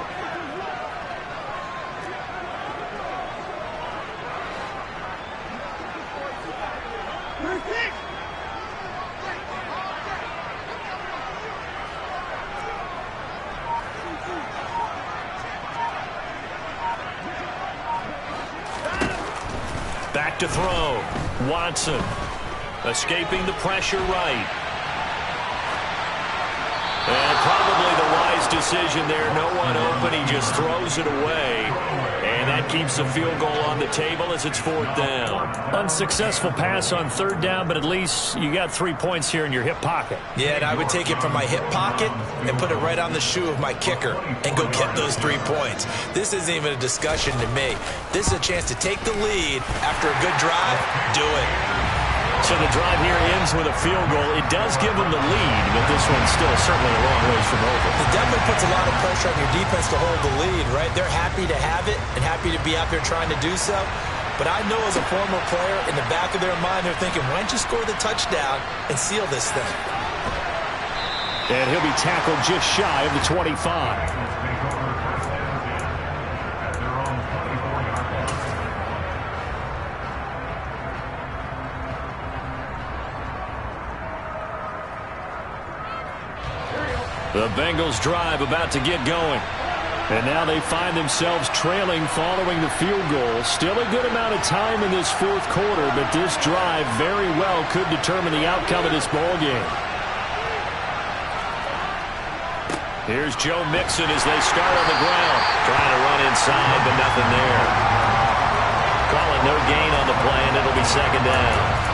Back to throw. Watson escaping the pressure right. And probably the wise decision there. No one open. He just throws it away. And that keeps the field goal on the table as it's 4th down. Unsuccessful pass on 3rd down, but at least you got 3 points here in your hip pocket. Yeah, and I would take it from my hip pocket and put it right on the shoe of my kicker and go get those 3 points. This isn't even a discussion to me. This is a chance to take the lead after a good drive. Do it. So the drive here ends with a field goal. It does give them the lead, but this one's still certainly a long ways from over. It definitely puts a lot of pressure on your defense to hold the lead, right? They're happy to have it and happy to be out there trying to do so. But I know as a former player, in the back of their mind, they're thinking, why don't you score the touchdown and seal this thing? And he'll be tackled just shy of the 25. The Bengals drive about to get going. And now they find themselves trailing following the field goal. Still a good amount of time in this 4th quarter, but this drive very well could determine the outcome of this ball game. Here's Joe Mixon as they start on the ground. Trying to run inside, but nothing there. Call it no gain on the play, and it'll be 2nd down.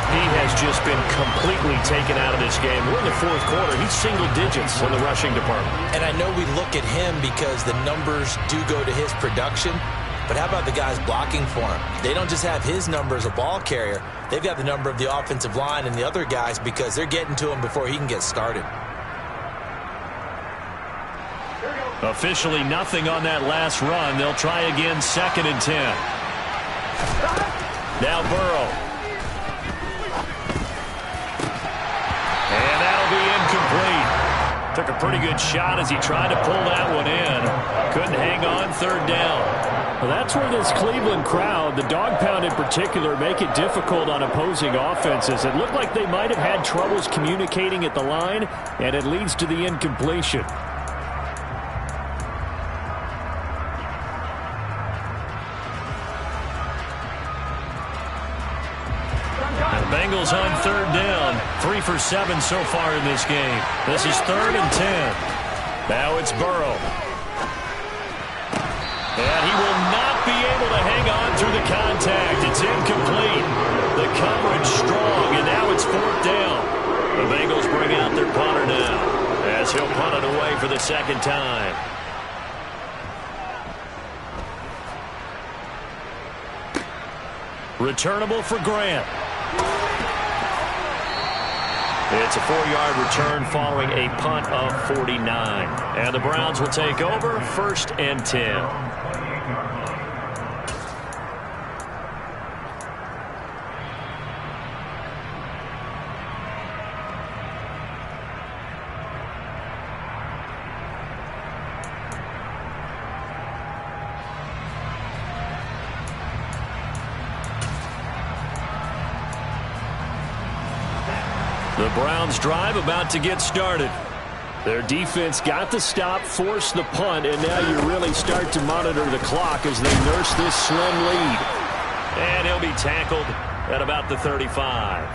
He has just been completely taken out of this game. We're in the 4th quarter. He's single digits in the rushing department. And I know we look at him because the numbers do go to his production. But how about the guys blocking for him? They don't just have his number as a ball carrier. They've got the number of the offensive line and the other guys because they're getting to him before he can get started. Officially nothing on that last run. They'll try again, 2nd and 10. Now Burrow. And that'll be incomplete. Took a pretty good shot as he tried to pull that one in. Couldn't hang on, 3rd down. Well, that's where this Cleveland crowd, the dog pound in particular, make it difficult on opposing offenses. It looked like they might have had troubles communicating at the line, and it leads to the incompletion. Bengals on 3rd down. 3 for 7 so far in this game. This is 3rd and 10. Now it's Burrow. And he will not be able to hang on through the contact. It's incomplete. The coverage strong, and now it's 4th down. The Bengals bring out their punter now as he'll punt it away for the 2nd time. Returnable for Grant. It's a 4-yard return following a punt of 49. And the Browns will take over, 1st and 10. The Browns drive about to get started. Their defense got the stop, forced the punt, and now you really start to monitor the clock as they nurse this slim lead. And he'll be tackled at about the 35.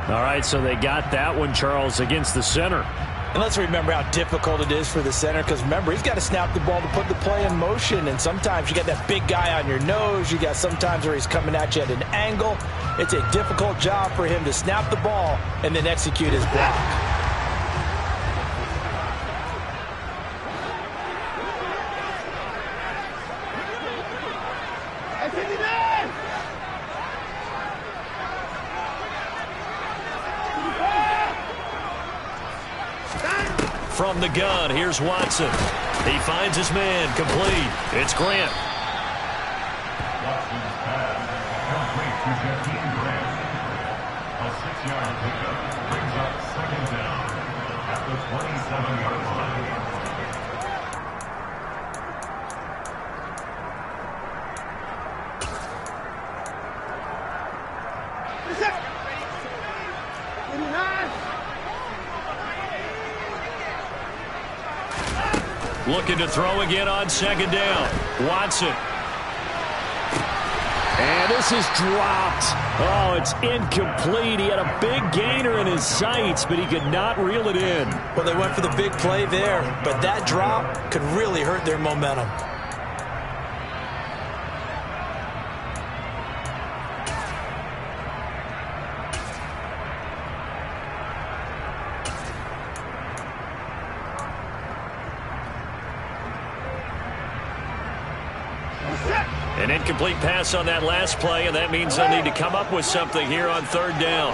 All right, so they got that one, Charles, against the center. And let's remember how difficult it is for the center, because remember, he's got to snap the ball to put the play in motion, and sometimes you got that big guy on your nose. You got sometimes where he's coming at you at an angle. It's a difficult job for him to snap the ball and then execute his block. From the gun, here's Watson. He finds his man, complete. It's Grant. Watson's pass complete to Jakeem Grant. A 6-yard pickup brings up Second down at the 27-yard line. Looking to throw again on second down. Watson. And this is dropped. Oh, it's incomplete. He had a big gainer in his sights, but he could not reel it in. Well, they went for the big play there, but that drop could really hurt their momentum. An incomplete pass on that last play, and that means they'll need to come up with something here on third down.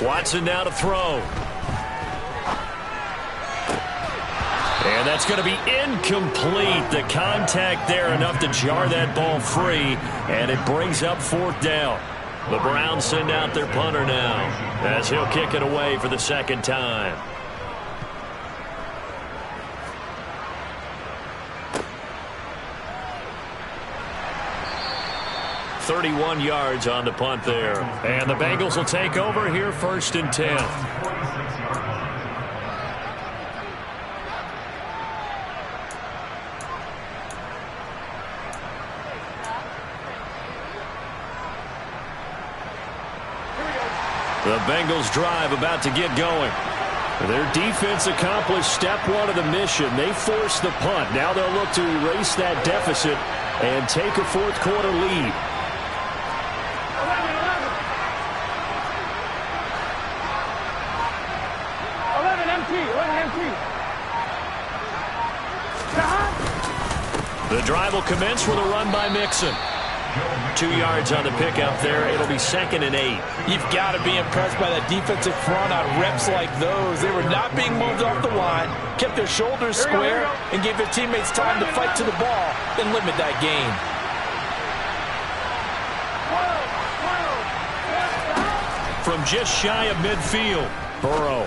Watson now to throw. And that's going to be incomplete. The contact there enough to jar that ball free, and it brings up fourth down. The Browns send out their punter now as he'll kick it away for the second time. "31 yards on the punt there. And the Bengals will take over here first and 10. The Bengals drive about to get going. Their defense accomplished step one of the mission. They forced the punt. Now they'll look to erase that deficit and take a fourth quarter lead. 11 empty. The drive will commence with a run by Mixon. 2 yards on the pickup there. It'll be 2nd and 8. You've got to be impressed by that defensive front on reps like those. They were not being moved off the line, kept their shoulders square, and gave their teammates time to fight to the ball and limit that gain. From just shy of midfield, Burrow.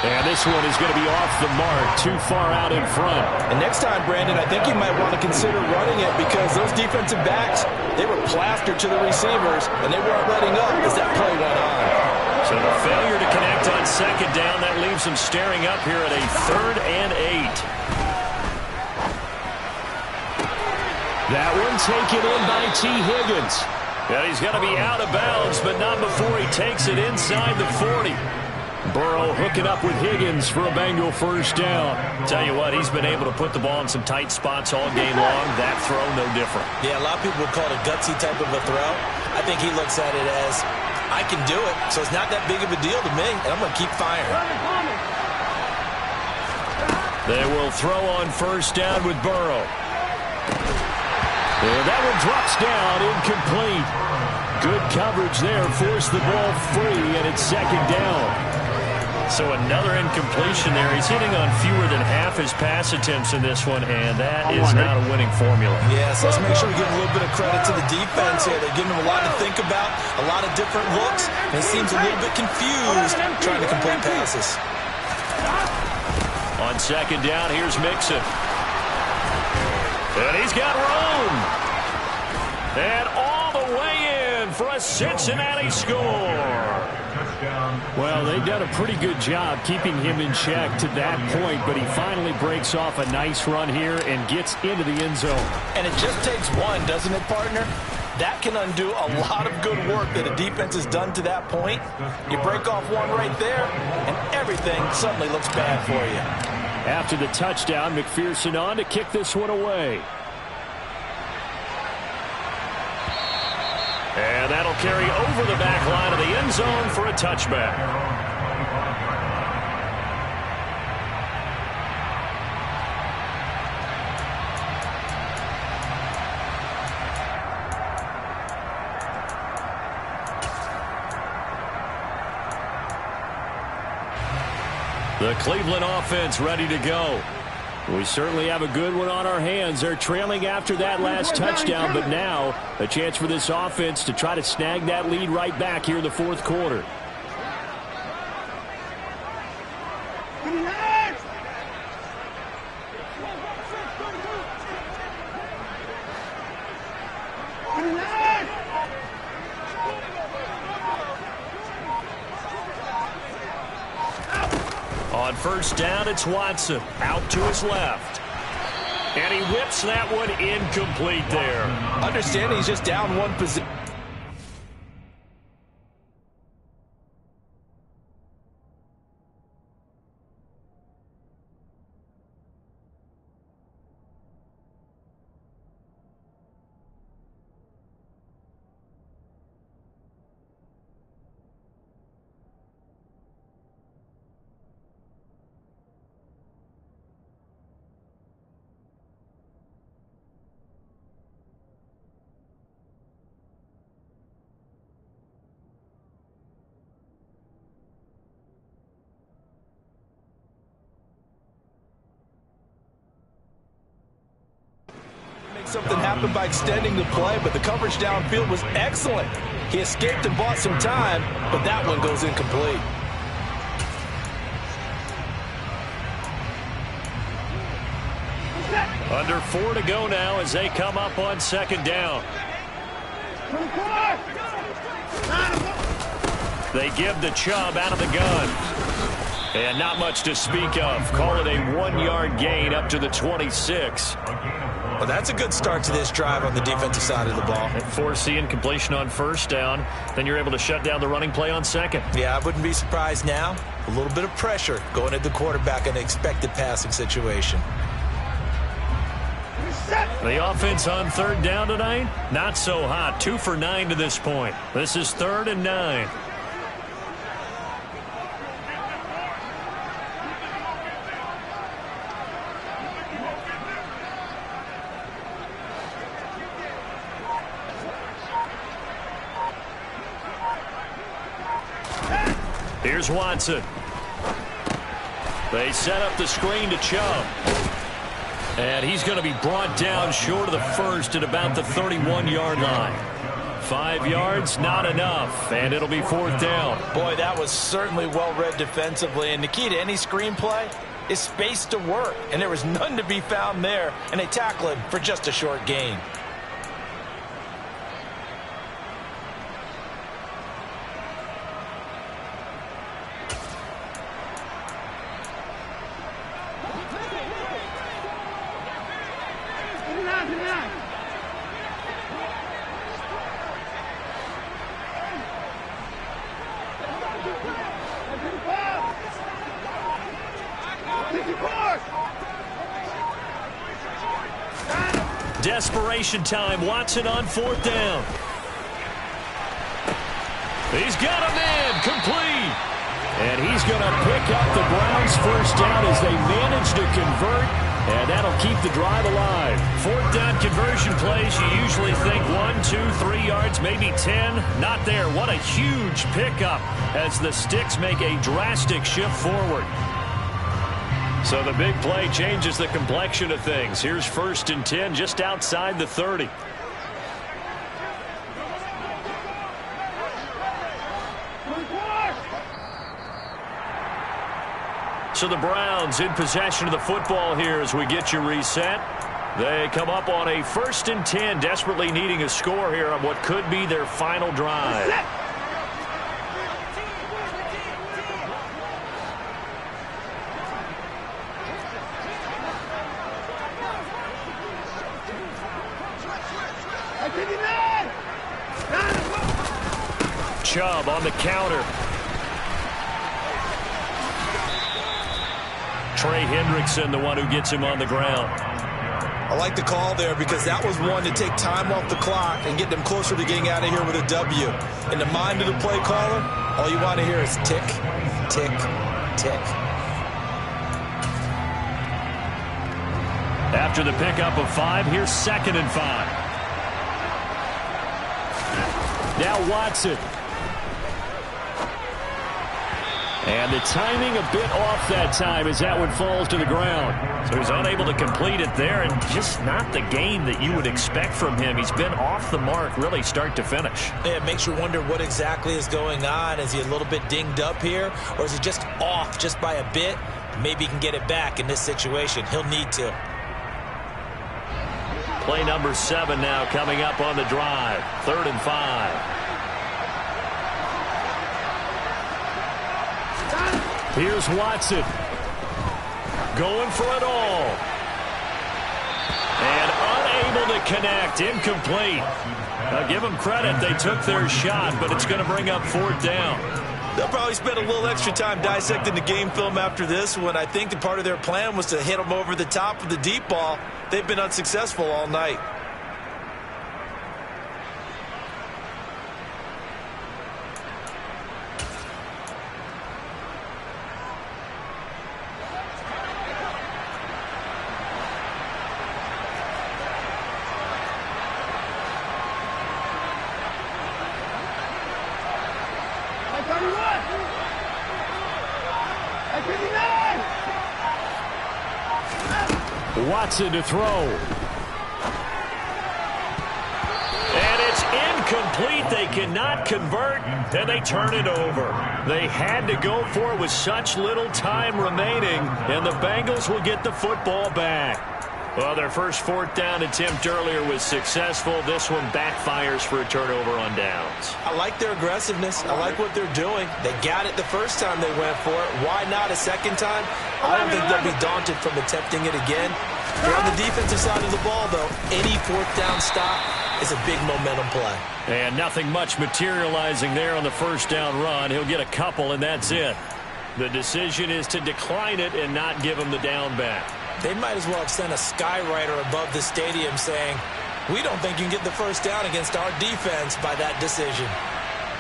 And this one is going to be off the mark, too far out in front. And next time, Brandon, I think you might want to consider running it because those defensive backs, they were plastered to the receivers, and they weren't letting up as that play went on. So the failure to connect on second down, that leaves them staring up here at a 3rd and 8. That one taken in by T. Higgins. And he's going to be out of bounds, but not before he takes it inside the 40. Burrow hooking up with Higgins for a Bengal first down. Tell you what, he's been able to put the ball in some tight spots all game long. That throw, no different. Yeah, a lot of people would call it a gutsy type of a throw. I think he looks at it as, I can do it, so it's not that big of a deal to me, and I'm going to keep firing. They will throw on first down with Burrow. And that one drops down, incomplete. Good coverage there, forced the ball free, and it's 2nd down. So another incompletion there. He's hitting on fewer than half his pass attempts in this one, and that is not a winning formula. Yes, let's make sure we give a little bit of credit to the defense here. They're giving him a lot to think about, a lot of different looks, and he seems a little bit confused trying to complete passes. On second down, here's Mixon. And he's got room. And all the way in for a Cincinnati score. Well, they've done a pretty good job keeping him in check to that point, but he finally breaks off a nice run here and gets into the end zone. And it just takes one, doesn't it, partner? That can undo a lot of good work that a defense has done to that point. You break off one right there, and everything suddenly looks bad for you. After the touchdown, McPherson on to kick this one away. And that'll carry over the back line of the end zone for a touchback. The Cleveland offense ready to go. We certainly have a good one on our hands. They're trailing after that last touchdown, but now a chance for this offense to try to snag that lead right back here in the fourth quarter. On first down, it's Watson out to his left. And he whips that one incomplete there. Understanding he's just down one position. Something happened by extending the play, but the coverage downfield was excellent. He escaped and bought some time, but that one goes incomplete. Under 4 to go now as they come up on second down. They give the Chubb out of the gun. And not much to speak of. Call it a 1-yard gain up to the 26. Well, that's a good start to this drive on the defensive side of the ball. And forcing completion on first down. Then you're able to shut down the running play on second. Yeah, I wouldn't be surprised now. A little bit of pressure going at the quarterback in an expected passing situation. The offense on third down tonight, not so hot. 2 for 9 to this point. This is 3rd and 9. Here's Watson. They set up the screen to Chubb. And he's going to be brought down short of the first at about the 31-yard line. 5 yards, not enough, and it'll be 4th down. Boy, that was certainly well-read defensively, and the key to any screenplay is space to work, and there was none to be found there, and they tackle him for just a short gain. Desperation time. Watson on 4th down. He's got a man complete. And he's going to pick up the Browns' first down as they manage to convert. And that'll keep the drive alive. 4th down conversion plays, you usually think 1, 2, 3 yards, maybe 10. Not there. What a huge pickup as the Sticks make a drastic shift forward. So the big play changes the complexion of things. Here's 1st and 10 just outside the 30. So the Browns in possession of the football here as we get you reset. They come up on a 1st and 10, desperately needing a score here on what could be their final drive. Chubb on the counter. Trey Hendrickson, the one who gets him on the ground. I like the call there because that was one to take time off the clock and get them closer to getting out of here with a W. In the mind of the play caller, all you want to hear is tick, tick, tick. After the pickup of 5, here's 2nd and 5. Now Watson. And the timing a bit off that time as that one falls to the ground. So he's unable to complete it there, and just not the game that you would expect from him. He's been off the mark really start to finish. Yeah, it makes you wonder what exactly is going on. Is he a little bit dinged up here, or is he just off just by a bit? Maybe he can get it back in this situation. He'll need to. Play number 7 now coming up on the drive. 3rd and 5. Here's Watson. Going for it all. And unable to connect. Incomplete. Now give them credit. They took their shot, but it's going to bring up 4th down. They'll probably spend a little extra time dissecting the game film after this one. I think the part of their plan was to hit them over the top of the deep ball. They've been unsuccessful all night. Watson to throw. And it's incomplete. They cannot convert, and they turn it over. They had to go for it with such little time remaining, and the Bengals will get the football back. Well, their first 4th down attempt earlier was successful. This one backfires for a turnover on downs. I like their aggressiveness. I like what they're doing. They got it the first time they went for it. Why not a second time? I don't think they'll be daunted from attempting it again. They're on the defensive side of the ball, though. Any 4th down stop is a big momentum play. And nothing much materializing there on the first down run. He'll get a couple, and that's it. The decision is to decline it and not give him the down back. They might as well have sent a skywriter above the stadium saying, we don't think you can get the first down against our defense by that decision.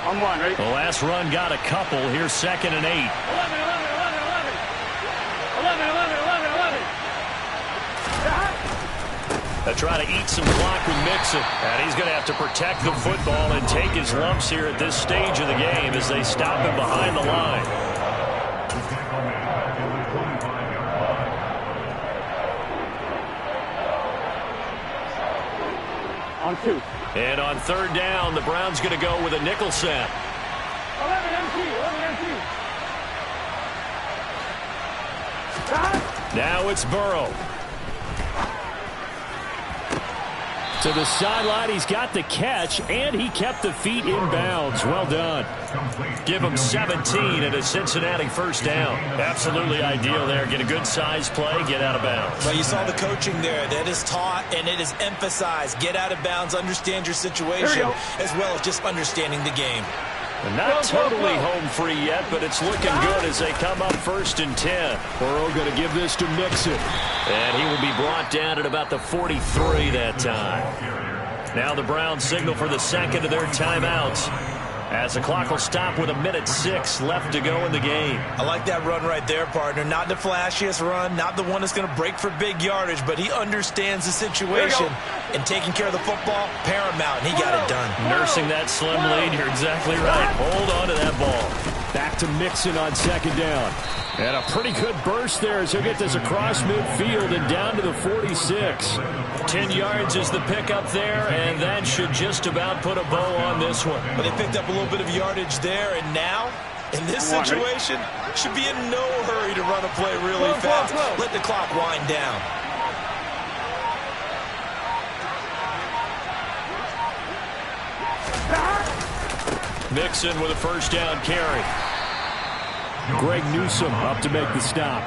On one, right? The last run got a couple. Here's 2nd and 8. 11. They try to eat some clock with Mixon. And he's going to have to protect the football and take his lumps here at this stage of the game as they stop him behind the line. On 2. And on 3rd down, the Browns going to go with a nickel set. 11 MT. Now it's Burrow. To the sideline, he's got the catch, and he kept the feet in bounds. Well done. Give him 17 and a Cincinnati first down. Absolutely ideal there. Get a good size play, get out of bounds. Well, you saw the coaching there. That is taught and it is emphasized. Get out of bounds, understand your situation, as well as just understanding the game. And not totally home free yet, but it's looking good as they come up 1st and 10. Burrow going to give this to Mixon. And he will be brought down at about the 43 that time. Now the Browns signal for the second of their timeouts, as the clock will stop with 1:06 left to go in the game. I like that run right there, partner. Not the flashiest run, not the one that's going to break for big yardage, but he understands the situation, and taking care of the football, paramount, and he got it done. Nursing that slim lead, you're exactly right. Hold on to that ball. Back to Mixon on 2nd down. And a pretty good burst there as he'll get this across midfield and down to the 46. 10 yards is the pickup there, and that should just about put a bow on this one. But they picked up a little bit of yardage there, and now, in this situation, should be in no hurry to run a play really fast. Let the clock wind down. Mixon with a first down carry. Greg Newsome up to make the stop.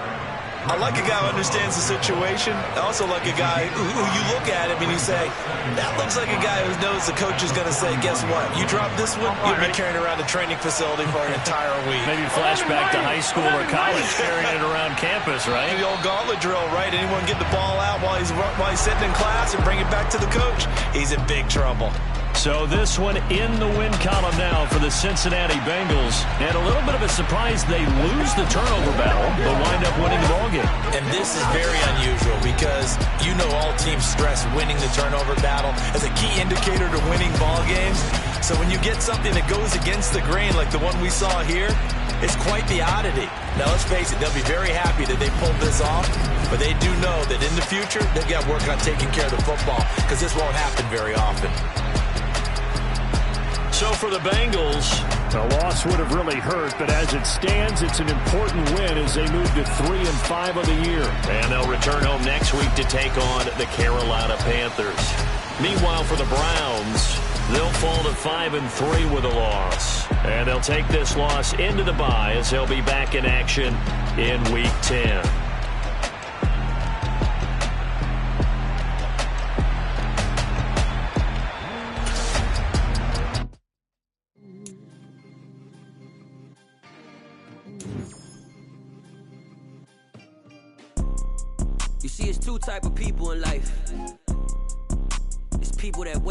I like a guy who understands the situation. I also like a guy who you look at him and you say, that looks like a guy who knows the coach is going to say, guess what? You drop this one, you'll be carrying around a training facility for an entire week. Maybe flashback to high school or college, carrying it around campus, right? The old gauntlet drill, right? Anyone get the ball out while he's sitting in class and bring it back to the coach, he's in big trouble. So this one in the win column now for the Cincinnati Bengals. And a little bit of a surprise, they lose the turnover battle, but wind up winning the ballgame. And this is very unusual because you know all teams stress winning the turnover battle as a key indicator to winning ball games. So when you get something that goes against the grain like the one we saw here, it's quite the oddity. Now, let's face it, they'll be very happy that they pulled this off, but they do know that in the future, they've got to work on taking care of the football because this won't happen very often. So for the Bengals, the loss would have really hurt, but as it stands, it's an important win as they move to 3-5 of the year. and they'll return home next week to take on the Carolina Panthers. Meanwhile, for the Browns, they'll fall to 5-3 with a loss. And they'll take this loss into the bye as they'll be back in action in Week 10. You see, it's two type of people in life. It's people that